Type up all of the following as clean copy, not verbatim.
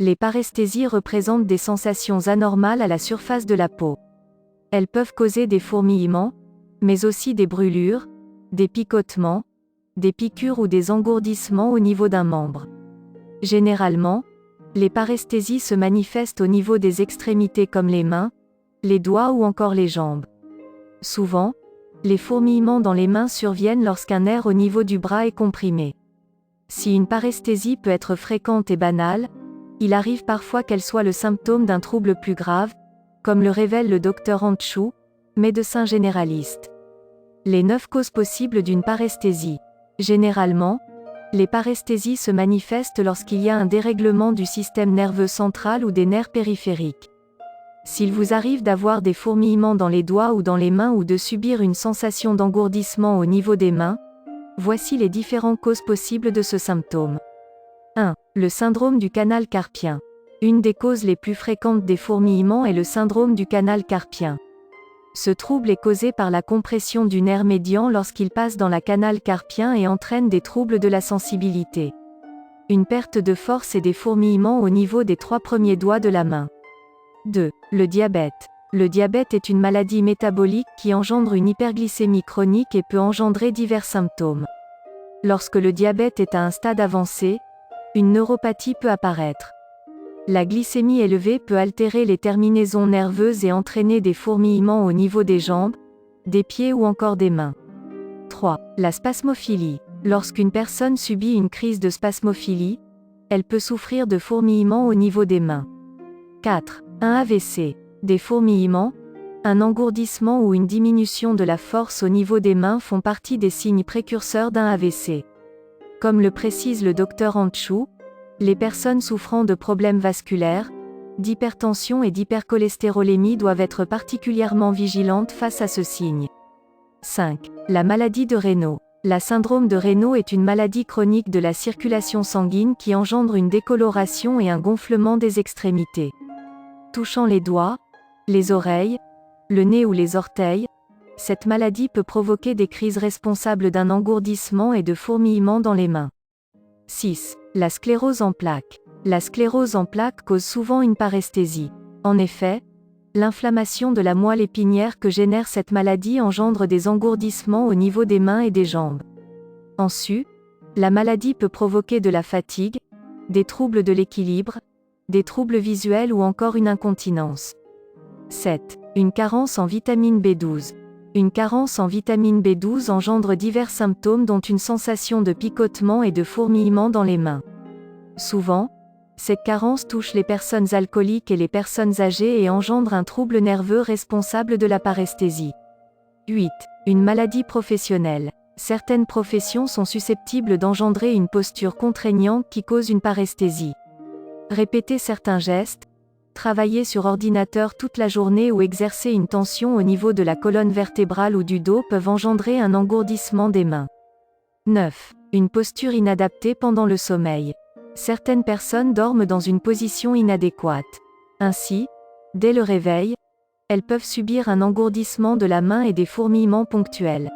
Les paresthésies représentent des sensations anormales à la surface de la peau. Elles peuvent causer des fourmillements, mais aussi des brûlures, des picotements, des piqûres ou des engourdissements au niveau d'un membre. Généralement, les paresthésies se manifestent au niveau des extrémités comme les mains, les doigts ou encore les jambes. Souvent, les fourmillements dans les mains surviennent lorsqu'un nerf au niveau du bras est comprimé. Si une paresthésie peut être fréquente et banale, il arrive parfois qu'elle soit le symptôme d'un trouble plus grave, comme le révèle le Dr Anchou, médecin généraliste. Les 9 causes possibles d'une paresthésie. Généralement, les paresthésies se manifestent lorsqu'il y a un dérèglement du système nerveux central ou des nerfs périphériques. S'il vous arrive d'avoir des fourmillements dans les doigts ou dans les mains ou de subir une sensation d'engourdissement au niveau des mains, voici les différentes causes possibles de ce symptôme. 1. Le syndrome du canal carpien. Une des causes les plus fréquentes des fourmillements est le syndrome du canal carpien. Ce trouble est causé par la compression du nerf médian lorsqu'il passe dans la canal carpien et entraîne des troubles de la sensibilité. Une perte de force et des fourmillements au niveau des 3 premiers doigts de la main. 2. Le diabète. Le diabète est une maladie métabolique qui engendre une hyperglycémie chronique et peut engendrer divers symptômes. Lorsque le diabète est à un stade avancé, une neuropathie peut apparaître. La glycémie élevée peut altérer les terminaisons nerveuses et entraîner des fourmillements au niveau des jambes, des pieds ou encore des mains. 3. La spasmophilie. Lorsqu'une personne subit une crise de spasmophilie, elle peut souffrir de fourmillements au niveau des mains. 4. Un AVC. Des fourmillements, un engourdissement ou une diminution de la force au niveau des mains font partie des signes précurseurs d'un AVC. Comme le précise le Dr Anchou, les personnes souffrant de problèmes vasculaires, d'hypertension et d'hypercholestérolémie doivent être particulièrement vigilantes face à ce signe. 5. La maladie de Raynaud. La syndrome de Raynaud est une maladie chronique de la circulation sanguine qui engendre une décoloration et un gonflement des extrémités. Touchant les doigts, les oreilles, le nez ou les orteils, cette maladie peut provoquer des crises responsables d'un engourdissement et de fourmillements dans les mains. 6. La sclérose en plaques. La sclérose en plaques cause souvent une paresthésie. En effet, l'inflammation de la moelle épinière que génère cette maladie engendre des engourdissements au niveau des mains et des jambes. En sus, la maladie peut provoquer de la fatigue, des troubles de l'équilibre, des troubles visuels ou encore une incontinence. 7. Une carence en vitamine B12. Une carence en vitamine B12 engendre divers symptômes dont une sensation de picotement et de fourmillement dans les mains. Souvent, cette carence touche les personnes alcooliques et les personnes âgées et engendre un trouble nerveux responsable de la paresthésie. 8. Une maladie professionnelle. Certaines professions sont susceptibles d'engendrer une posture contraignante qui cause une paresthésie. Répéter certains gestes, travailler sur ordinateur toute la journée ou exercer une tension au niveau de la colonne vertébrale ou du dos peuvent engendrer un engourdissement des mains. 9. Une posture inadaptée pendant le sommeil. Certaines personnes dorment dans une position inadéquate. Ainsi, dès le réveil, elles peuvent subir un engourdissement de la main et des fourmillements ponctuels.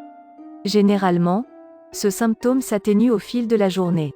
Généralement, ce symptôme s'atténue au fil de la journée.